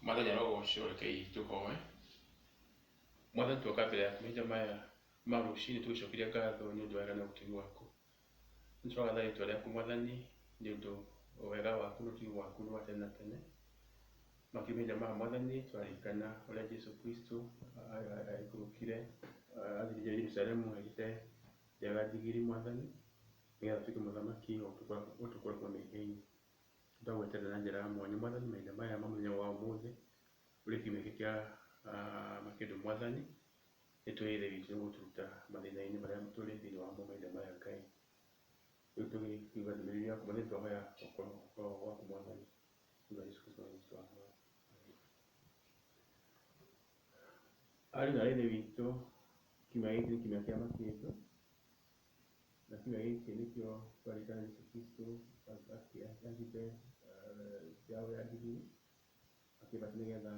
Mwathani arogocwo rekei tũhoe. Mwathani tuoka mbere yaku mahinda maya ma rũciinĩ tũgĩcokeria ngatho nĩ ũndũ wa wega na ũtugi waku. Nĩ tũragatha rĩĩtwa rĩaku Mwathani nĩ ũndũ wega waku na ũtugi waku nĩ wa tene na tene. Makĩria mahinda maya Mwathani tũraririkana ũrĩa Jesũ Kristo aikũrũkire athiire Jerusalemu aigĩte njaga ya ndigiri Mwathani, nĩgetha atuĩke mũthamaki gũtũkũra kuma mehia-inĩ. Tũragweterera na njĩra ya mwanya Mwathani mahinda maya ma mũthenya wa ũmũthĩ ũrĩ kiumia gĩkĩ kĩa makĩndũ Mwathani, nĩ twĩrĩire witũ nĩ gũtũruta mathĩna-inĩ marĩa tũrĩ thĩinĩ wamo mahinda maya Ngai. Rĩu tũgĩkiuga ndũmĩrĩri yaku Mwathani twahoya ũkorwo gwaku Mwathani. Thutha wa Jesũ Kristo twahoya. Ariũ na aithe witũ, kiumia gĩkĩ nĩ kiumia kĩa makĩndũ, na kiumia gĩkĩ nĩkĩo tũraririkana Jesũ Kristo akĩhaimbĩte njaũ ya ndigiri akĩambata nĩgetha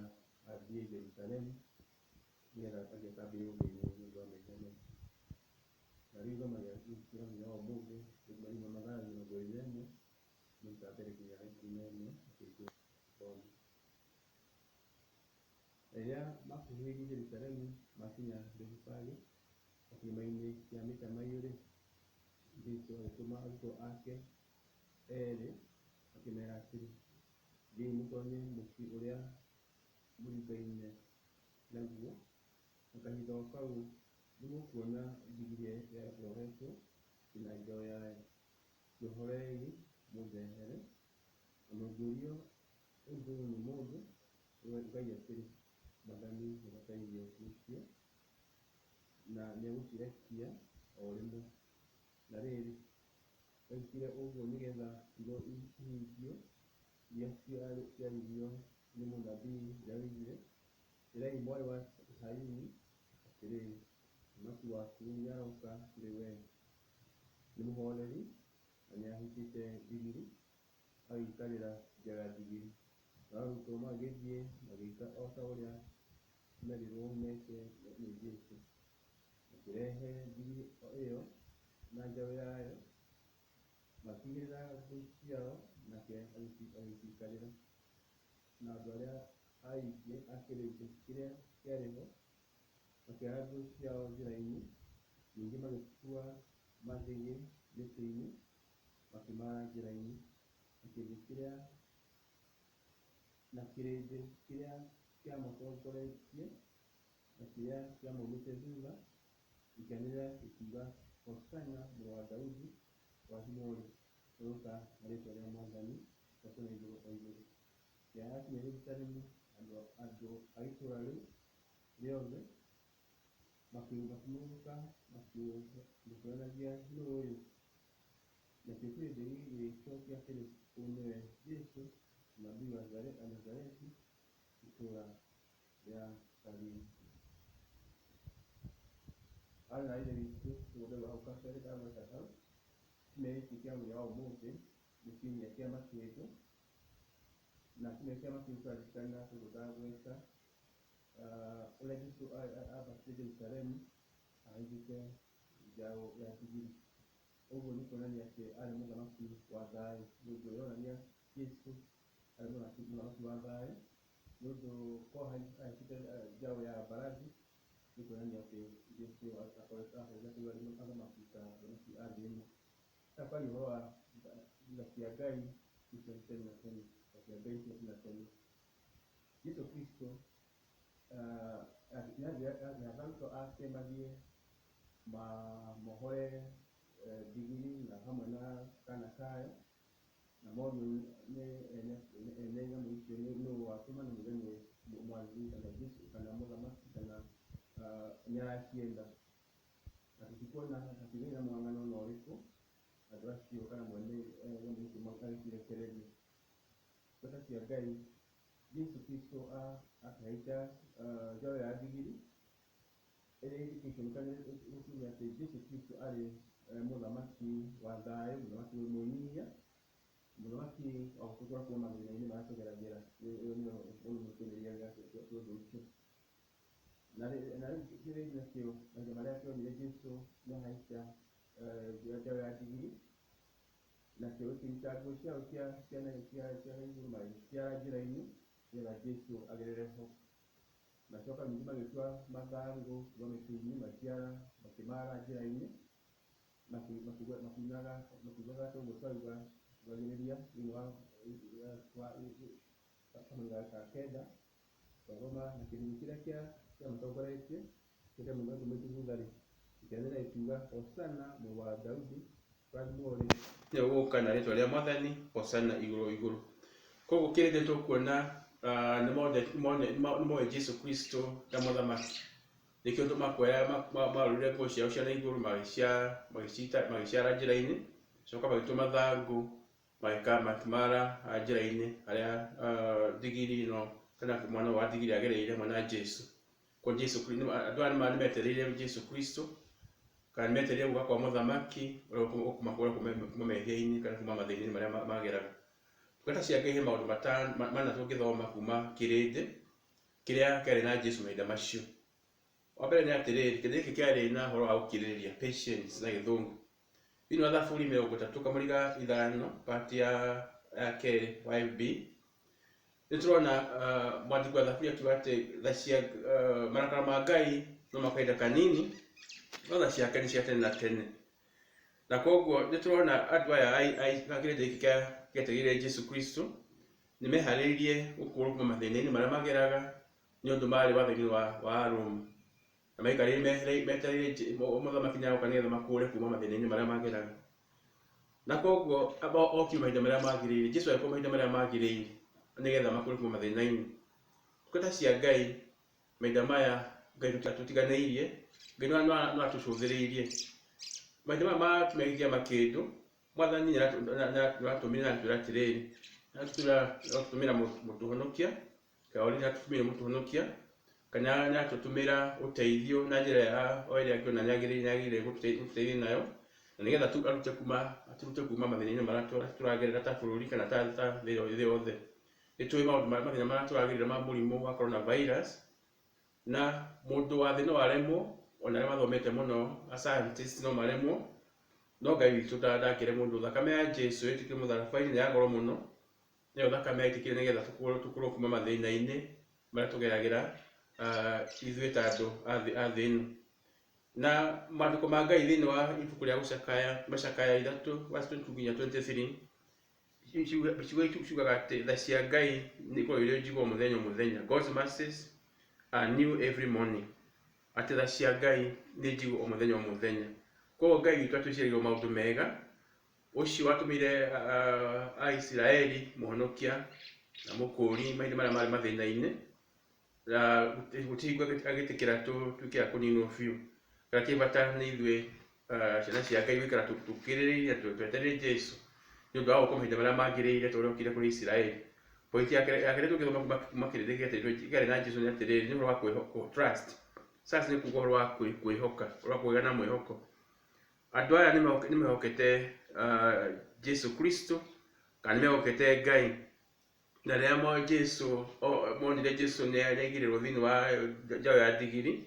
athiĩ Jerusalemu, nĩgetha agĩtambĩre ũthĩ-inĩ nĩ ũndũ wa mehia maitũ. Na rĩu ithoma rĩa mũthenya wa ũmũthĩ riuma Mathayo 21 mũstari wa mbere nginya 11 akĩrĩkia. Rĩrĩa makuhĩrĩirie Jerusalemu makinya Bethifage o kĩrĩma-inĩ kĩa Mĩtamaiyũ-rĩ, Jesũ agĩtũma arutwo ake erĩ akĩmeera atĩrĩ, thiĩi mũtoonye mũciĩ ũrĩa mũringaine naguo, na kahinda o kau nĩmũkuona ndigiri yohetwo na njaũ yayo. Mĩohorei mũnjehere, na mũngĩũrio ũndũ nĩ mũndũ, ugai atĩrĩ, Mwathani nĩabataire gũcio, na nĩegũcirekia o rĩmwe. Na rĩrĩ, ekire ũguo nĩgetha ciugo ihingio iria ciaririo nĩ mũnabii ũrĩa woigire, ĩrai mwarĩ wa Zayuni atĩrĩrĩ, mũthamaki waku nĩarooka kũrĩ wee, nĩ mũhoreri na nĩahaicĩte ndigiri, agaikarĩra njaga ya ndigiri. Nao arutwo magĩthiĩ magĩĩka o ta ũrĩa meerirwo meke nĩ Jesũ. Makĩrehe ndigiri ĩyo na njaũ yayo, makĩigĩrĩra ngũ ciao, nake agĩciikarĩra. Na andũ arĩa aingĩ a kĩrĩndĩ kĩrĩa kĩarĩ ho makĩoya ngũ ciao njĩra-inĩ, ningĩ magĩtua mathĩgĩ mĩtĩ-inĩ makimaara njĩra-inĩ, na kĩrĩndĩ kĩrĩa kĩamatongoretie na kĩrĩa kĩamaumĩte thutha gĩkĩanĩrĩra gĩkiuga, Hosana mũrũ wa Daudi, wathimwo-rĩ ũroka na rĩĩtwa rĩa Mwathani, ũroka na igũrũ o igũrũ. Rĩrĩa aakinya Jerusalemu, andũ a itũũra rĩu rĩothe makĩmũrũka makĩũranagia, nũũ ũyũ? Nakĩo kĩrĩndĩ gĩgĩcookia atĩrĩ, ũyũ nĩwe Jesũ, mũnabii wa Nazareti, itũũra rĩa Galili. Ariũ na aithe witũ, tũgũthiĩ hau kabere ndagweta hau, kiumia gĩkĩ kĩa mũthenya wa ũmũthĩ nĩ kiumia kĩa makĩndũ, na kiumia kĩa makĩndũ tũraririkana tondũ ndagweta ũrĩa Jesũ ambatire Jerusalemu ahaimbĩte njaũ ya ndigiri. Ũguo nĩ kuonania atĩ arĩ mũthamaki wa thayũ. Nĩ ũndũ ũronania Jesũ arĩ mũthamaki wa thayũ, nĩ ũndũ korwo ahaicĩte njaũ ya mbarathi, nĩ kuonania atĩ Jesũ akoretwo arĩ mũthamaki ta athamaki a thĩ ĩno. Haha kwaria ũhoro wa tha cia Ngai cia tene na tene, tha cia Ngai cia tene na tene. Jesũ Kristo nĩathire arutwo ake mathiĩ mamohore ndigiri na hamwe na kana kayo, na morio nĩ ene nyamũ icio nũũ watũma na moige nĩ mwathani kana Jesũ kana mũthamaki kana nĩaracienda. Na tũtikuona hatirĩ na mwang'ano ona ũrĩkũ andũ acio kana mwene nyamũ icio magĩcirekereria. Njata cia Ngai, Jesũ Kristo akĩhaica njaũ ya ndigiri, ĩrĩa gũkiuga atĩ Jesũ Kristo arĩ mũthamaki wa thayũ, mũthamaki mũnyihia, mũthamaki wa gũtũkũra kuma mathĩna-inĩ marĩa tũgeragĩra. Ũyũ nĩwe ũrĩmũtũrĩria ũndũ ũcio. Na rĩu kĩrĩndĩ nakĩo mahinda marĩa kĩonire Jesũ nĩahaica njaũ ya ndigiri, nakĩo gĩkĩruta ngũ ciao cia igũrũ magĩciara njĩra-inĩ, ila Jesu agerereho nacoka mingi magĩtua mathangu mamituni maciara makimara njĩra-inĩ makiugaga toguo twauga twagĩrĩria thĩinĩ wa kamũira ka kenda twathoma na kĩrĩndĩ kĩrĩa kĩamũtongoretie kĩrĩa mũno thutha-rĩ kĩanĩrĩra gĩkiuga Hosana mũrũ wa Daudi rathimwo-rĩ nĩwe ũgũka na rĩtwa rĩa Mwathani Hosana igũrũ igũrũ. Koguo kĩrĩa tũkuona nĩ moe Jesu Kristo ta mũthamaki, nĩkĩo andũ marũrire nguo ciao cia na igũrũ magĩciara njĩra-inĩ, coka magĩtua mathangũ makimara njĩra-inĩ harĩa ndigiri ĩno kana mwana wa ndigiri agereire hamwe na Jesu. Kwa Jesu Kristo andũ aya nĩmetereire Jesu Kristo kana nĩmetereire gũka kwa mũthamaki ũrĩa ũkũmakũra kuma mehia-inĩ kana kuma mathĩna-inĩ marĩa mageraga. Ngata cia Ngai he maũndũ mana tũngĩthoma kuma kĩrĩndĩ kĩrĩa kĩarĩ na Jesu mahinda macio. Wa mbere nĩ atĩrĩrĩ, kĩrĩndĩ gĩkĩ kĩarĩ na ũhoro wa gũkirĩrĩria, patience na gĩthũngũ. Thĩinĩ wa Thaburi 30 kamũriga 5 part ya kerĩ YB nĩtũrona mwandĩki wa Thaburi akiuga atĩ marakara ma Ngai no makahinda kanini no tha ciake nĩ cia tene na tene. Na koguo nĩtũrona andũ aya kĩrĩndĩ gĩkĩ gĩetereire Jesu Kristo nĩmeharĩirie gũkũũrwo kuma mathĩna-inĩ marĩa mageraga nĩ ũndũ marĩ watho-inĩ wa Roma, na maikarĩire metereire mũthamaki nĩagoka nĩgetha makũũre kuma mathĩna-inĩ marĩa mageraga. Na koguo okiuma mahinda marĩa magĩrĩire, Jesu agĩkwo mahinda marĩa magĩrĩire nĩgetha makũũre kuma mathĩna-inĩ. Ngata cia Ngai mahinda maya Ngai tũtiganĩirie, Ngai no atũcũthĩrĩirie. Mahinda maya matũmegikia makĩndũ Mwathani nĩaratũmĩra na atwĩra atĩrĩrĩ, nĩaratũmĩra mũtũhonokia kana nĩaratũmĩra ũteithio na njĩra ya ĩrĩa angĩona nĩagĩrĩire gũtũteithia nayo, na nĩgetha atũrute kuma mathĩna-inĩ marĩa tũragerera ta bũrũri kana ta thĩ yothe. Nĩtũĩ mathĩna marĩa tũragerera ma mũrimũ wa coronavirus, na mũndũ wa thĩ no aremwo, ona arĩa mathomete mũno scientists no maremwo, no Ngai witũ ndangĩremwo mũndũ. Thakame ya Jesu ĩtĩkĩre mũtharaba-inĩ ya goro mũno, nĩyo thakame yaitĩkire nĩgetha tũkũrwo kuma mathĩna-inĩ marĩa tũgeragĩra ithuĩ ta andũ a thĩ ĩno. Na maandĩko ma Ngai thĩinĩ wa ibuku rĩa Macakaya 3:22 nginya 23 ciugaga atĩ tha cia Ngai nĩikoragwo irĩ njigũ mũthenya mũthenya, God's mercies are new every morning. Atĩ tha cia Ngai nĩ njigũ o mũthenya o mũthenya. Koguo Ngai witũ atwĩciragĩria maũndũ mega, ũcio watũmĩire Aisiraeli mũhonokia na mũkũũri mahinda marĩa marĩ mathĩna-inĩ, na gũtirĩ agĩtĩkĩra tuĩke a kũninwo biũ. Kĩrĩa kĩ bata nĩ ithuĩ ciana cia Ngai gũikara tũkirĩrĩirie twetereire Jesu nĩ ũndũ wa gũka mahinda marĩa magĩrĩire ta ũrĩa okire kũrĩ Isiraeli. Pointi ya kerĩ tũngĩthoma kuma kĩrĩndĩ gĩkĩ na Jesu nĩ atĩrĩrĩ, nĩ ũhoro wa kwĩhoka, trust. Sasa nĩ kuuga ũhoro wa kwĩhoka, ũhoro wa kũgĩa na mwĩhoko. Andũ aya nĩmehokete Jesu Kristo kana nĩmehokete Ngai, na rĩrĩa monire Jesu nĩaigĩrĩrwo thĩinĩ wa njaũ ya ndigiri,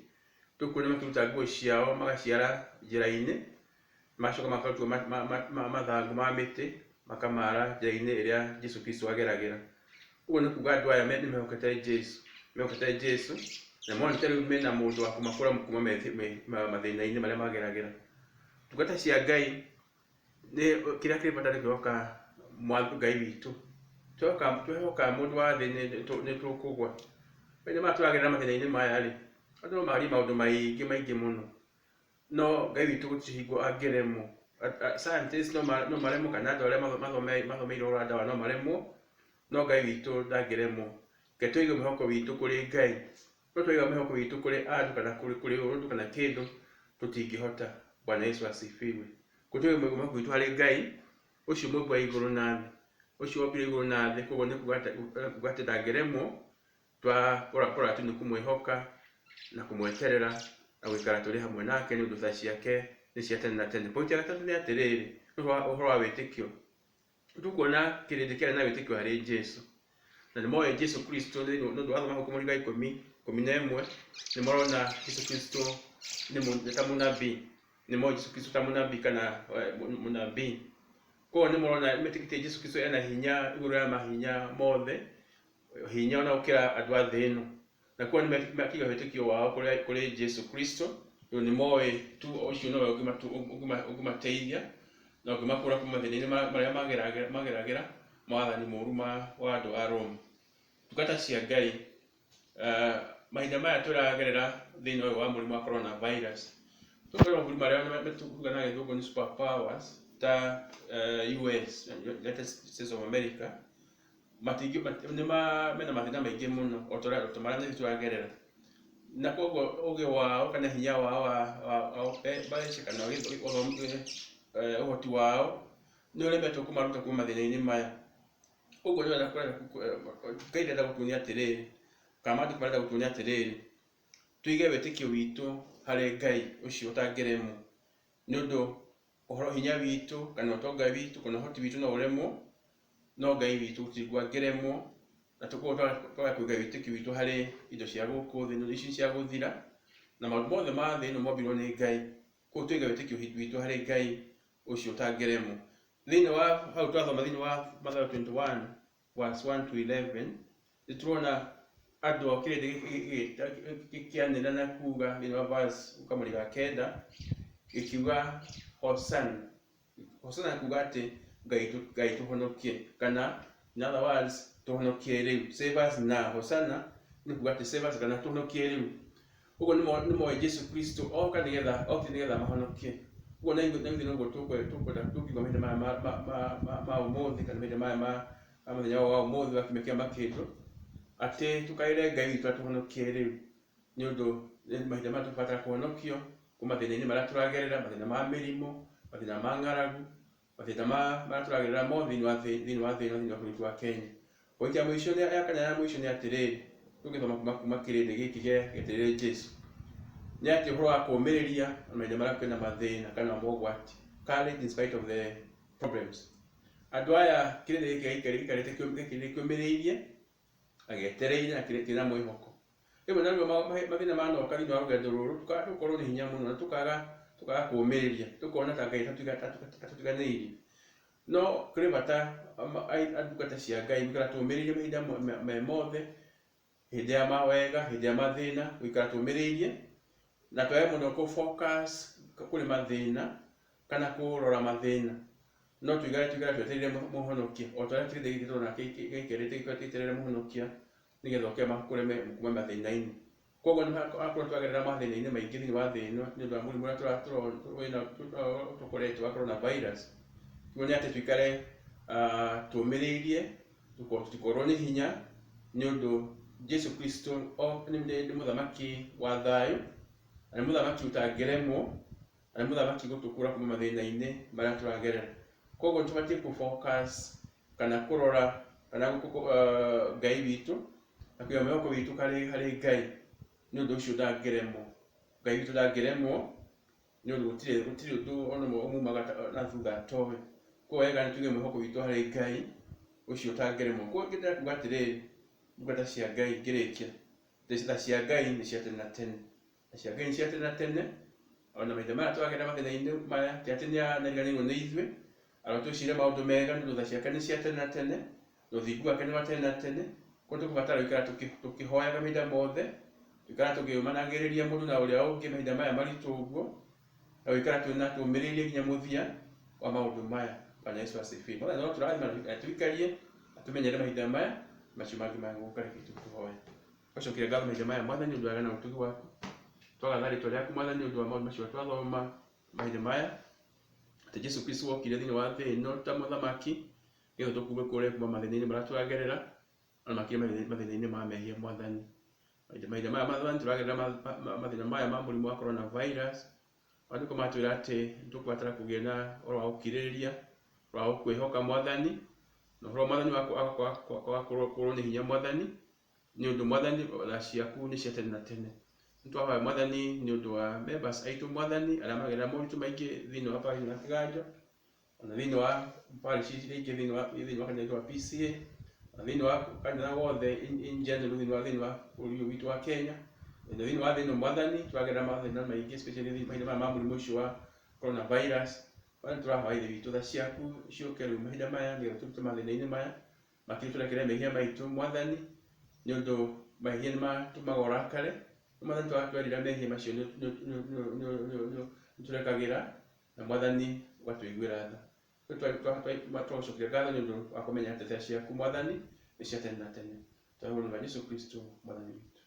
tũkuona makĩruta nguo ciao magaciara njĩra-inĩ, macoka makarutua mathangũ ma mĩtĩ makamara njĩra-inĩ ĩrĩa Jesu Kristo ageragĩra. Ũguo nĩ kuuga andũ aya nĩmehokete Jesu, na monete rĩu mena mũndũ wa kũmakũra kuma mathĩna-inĩ marĩa mageragĩra. Tungata cia Ngai kĩrĩa kĩrĩ bata nĩ kwĩhoka Ngai witũ. Twehoka mũndũ wa thĩ nĩ tũkũgwa. Mahinda maya tũragerera mathĩna-inĩ maya-rĩ, andũ no magerie maũndũ maingĩ mũno, no Ngai witũ gũtirĩ hingo angĩremwo. Scientists no maremwo kana andũ arĩa mathomeire ũhoro wa ndawa no maremwo, no Ngai witũ ndangĩremwo. Reke tũige mwĩhoko witũ kũrĩ Ngai. No twaiga mwĩhoko witũ kũrĩ andũ kana kũrĩ ũndũ kana kĩndũ tũtingĩhota. Bwana Yesu asifiwe. Kũtũige mwĩhoko witũ harĩ Ngai ũcio Mũmbi wa igũrũ na thĩ, ũcio wombire igũrũ na thĩ, koguo nĩ kuuga atĩ ndangĩremwo twakora tu nĩ kũmwĩhoka na kũmweterera na gũikara tũrĩ hamwe nake nĩ ũndũ tha ciake nĩ cia tene na tene. Pointi ya gatatũ nĩ atĩrĩrĩ, ũhoro wa wĩtĩkio. Tũkuona kĩrĩndĩ kĩarĩ na wĩtĩkio harĩ Jesu, na nĩ moe Jesu Kristo nĩ ũndũ wa thoma Mũriga 10:11 nĩ marona Jesu Kristo nĩ ta mũnabii, nĩ moe Jesu Kristo ta mũnabii kana mũnabii. Koguo nĩ marona metĩkĩtie Jesu Kristo ena hinya igũrũ ya mahinya mothe, hinya ona ukira andu a thĩ ĩno, na kuo nĩ makiga wĩtĩkio wao kũrĩ Jesu Kristo, nĩ moĩ tu ũcio nowe ũngĩmateithia na ũngĩmakũra kuma mathĩna-inĩ marĩa mageragĩra mwathani mũru wa andũ a Roma. Tungata cia Ngai, mahinda maya tũragerera thĩinĩ ũyũ wa mũrimũ wa coronavirus, tũkorwo mabũrũri marĩa tuga na gĩthũngũ nĩ super powers ta US, United States of America, mena mathĩna maingĩ mũno o ta marĩa ithuĩ tũragerera, na koguo ũgĩ wao kana hinya wao kana ũhoti wao nĩ ũremetwo kũmaruta kuma mathĩna-inĩ maya. Koguo Ngai ndĩrenda gũtuonia atĩrĩrĩ, kana maandĩko marenda gũtuonia atĩrĩrĩ, tuige wĩtĩkio witũ harĩ Ngai ũcio ũtangĩremwo, nĩ ũndũ ũhoro hinya witũ kana ũtonga witũ kana ũhoti witũ no ũremwo, no Ngai witũ gũtingĩremwo, na tũkorwo kũiga wĩtĩkio witũ harĩ indo cia gũkũ thĩ ici cia gũthira, na maũndũ mothe ma thĩ ĩno mombirwo nĩ Ngai. Koguo tuige wĩtĩkio witũ harĩ Ngai ũcio ũtangĩremwo. Thĩinĩ wa hau twathoma thĩinĩ wa Mathayo 21 verse 1 to 11, nĩ tũrona andũ a kĩrĩndĩ gĩkĩanĩrĩra na kuga thĩinĩ wa verse kamũri ga 9 gĩkiuga Hosana. Hosana kuga atĩ Ngai tũhonokie, kana in other words tũhonokie rĩu, save us now. Hosana nĩ kuga atĩ save us kana tũhonokie rĩu. Ũguo nĩ moĩ Jesu Kristo oka nĩgetha mahonokie. Ũguo na ithuĩ noguo tũkwenda tũkiuga mahinda maya ma ũmũthĩ kana mahinda maya ma mũthenya wa ũmũthĩ wa kiumia kĩa makĩndũ, atĩ tũkaĩre Ngai witũ atũhonokie rĩu, nĩ ũndũ mahinda maya tũbatara kũhonokio kuma mathĩna-inĩ marĩa tũragerera, mathĩna ma mĩrimũ, mathĩna ma ng'aragu, mathĩna marĩa tũragerera mo thĩinĩ wa bũrũri wa Kenya. Pointi ya mũico ya kana ya mũico nĩ atĩrĩrĩ, tũngĩthoma kuma kĩrĩndĩ gĩkĩ gĩetereire Jesu, nĩ atĩ ũhoro wa kũũmĩrĩria mahinda marĩa kwĩna mathĩna kana mogwati, courage in spite of the problems. Andũ aya kĩrĩndĩ gĩkĩ gĩikarĩte kĩũmĩrĩirie, agĩetereire na kĩna mwĩhoko. Rĩmwe na rĩmwe mathĩna manoka thĩinĩ wa rũgendo rũrũ tũkorwo nĩ hinya mũno na tũkaga kũũmĩrĩria, tũkona ta Ngai tatũtiganĩirie. No kũrĩ bata ndungata cia Ngai gũikara tũũmĩrĩirie mahinda me mothe, hĩndĩ ya mawega, hĩndĩ ya mathĩna, gũikara tũũmĩrĩirie na twage mũno kũ-focus kũrĩ mathĩna kana kũrora mathĩna, no tũigare twetereire mũhonokia, o ta ũrĩa kĩrĩndĩ gĩkĩ tũrona gĩikarĩte gĩetereire mũhonokia nĩgetha oke makũre kuma mathĩna-inĩ. Koguo nĩ hakorwo twagerera mathĩna-inĩ maingĩ thĩinĩ wa thĩ ĩno nĩ ũndũ wa mũrimũ ũrĩa tũkoretwo wa coronavirus. Koguo nĩ atĩ tũikare tũũmĩrĩirie, tũtikorwo nĩ hinya, nĩ ũndũ Jesu Kristo nĩ mũthamaki wa thayũ, na nĩ mũthamaki ũtangĩremwo, na nĩ mũthamaki gũtũkũra kuma mathĩna-inĩ marĩa tũragerera. Koguo tũbatiĩ kũ-focus kana kũrora kana Ngai witũ na kũiga mwĩhoko witũ harĩ Ngai, nĩ ũndũ ũcio ndangĩremwo. Ngai witũ ndangĩremwo nĩ ũndũ gũtirĩ ũndũ ona ũmwe umaga na thutha atoĩ. Koguo wega nĩ tuige mwĩhoko witũ harĩ Ngai ũcio ũtangĩremwo. Koguo ngĩenda kuuga atĩrĩrĩ, ndungata cia Ngai ngĩrĩkia, ta cia Ngai nĩ cia tene na tene, na cia Ngai nĩ cia tene na tene, ona mahinda maya twagerera mathĩna-inĩ maya ti atĩ nĩariganĩirwo nĩ ithuĩ, arotwĩciria maũndũ mega, nĩ ũndũ tha ciake nĩ cia tene na tene, na ũthingu wake nĩ wa tene na tene. Koguo tũkũbatara gũikara tũkĩhoyaga mahinda mothe, gũikara tũkĩũmanagĩrĩria mũndũ na ũrĩa ũngĩ mahinda maya maritũ ũguo, na gũikara tũũmĩrĩirie nginya mũthia wa maũndũ maya. Bwana Yesu asifiwe. Mwathani no tũrathima na tũikarie na tũmenyere mahinda maya macio mangĩ magũka. Reke tũhoye. Twacokera ngatho mahinda maya Mwathani, nĩ ũndũ wa wega na ũtugi waku, twagatha rĩĩtwa rĩaku Mwathani nĩ ũndũ wa maũndũ macio twathoma mahinda maya, atĩ Jesu Kristo wokire thĩinĩ wa thĩ ĩno ta mũthamaki nĩgetha tũkũre kuma mathĩna-inĩ marĩa tũragerera, ona makĩria mathĩna-inĩ ma mehia Mwathani. Mahinda maya Mwathani tũragerera mathĩna maya ma mũrimũ wa coronavirus, maandĩko matwĩra atĩ tũkũbatara kũgĩa na ũhoro wa gũkirĩrĩria, ũhoro wa kwĩhoka Mwathani, na ũhoro Mwathani wa kũrwo nĩ hinya Mwathani, nĩ ũndũ Mwathani tha ciaku nĩ cia tene na tene. Nĩ twahoya Mwathani nĩ ũndũ wa members aitũ Mwathani arĩa magerera moritũ maingĩ thĩinĩ wa parish ya Kĩganjo, ona thĩinĩ wa parish iria ingĩ thĩinĩ wa kanitha wa PCA, na thĩinĩ wa kanitha wothe in general thĩinĩ wa bũrũri witũ wa Kenya, na thĩinĩ wa thĩ ĩno Mwathani twagerera mathĩna maingĩ especially mahinda maya ma mũrimũ ũcio wa coronavirus. Mwathani tũrahoya ithe witũ tha ciaku ciũke rĩu mahinda maya nĩgetha tũrute mathĩna-inĩ maya, makĩria tũrekere mehia maitũ Mwathani, nĩ ũndũ mahia nĩ matũmaga ũrakare. Mwathani twatwerĩra mehia macio nĩ tũrekagĩra, na Mwathani ũgatũiguĩra tha. Tũgũcokia ngatho nĩ ũndũ wa kũmenya ndeto ciaku Mwathani nĩ cia tene na tene. Tũrahũrwo nĩ Jesũ Kristo Mwathani witũ.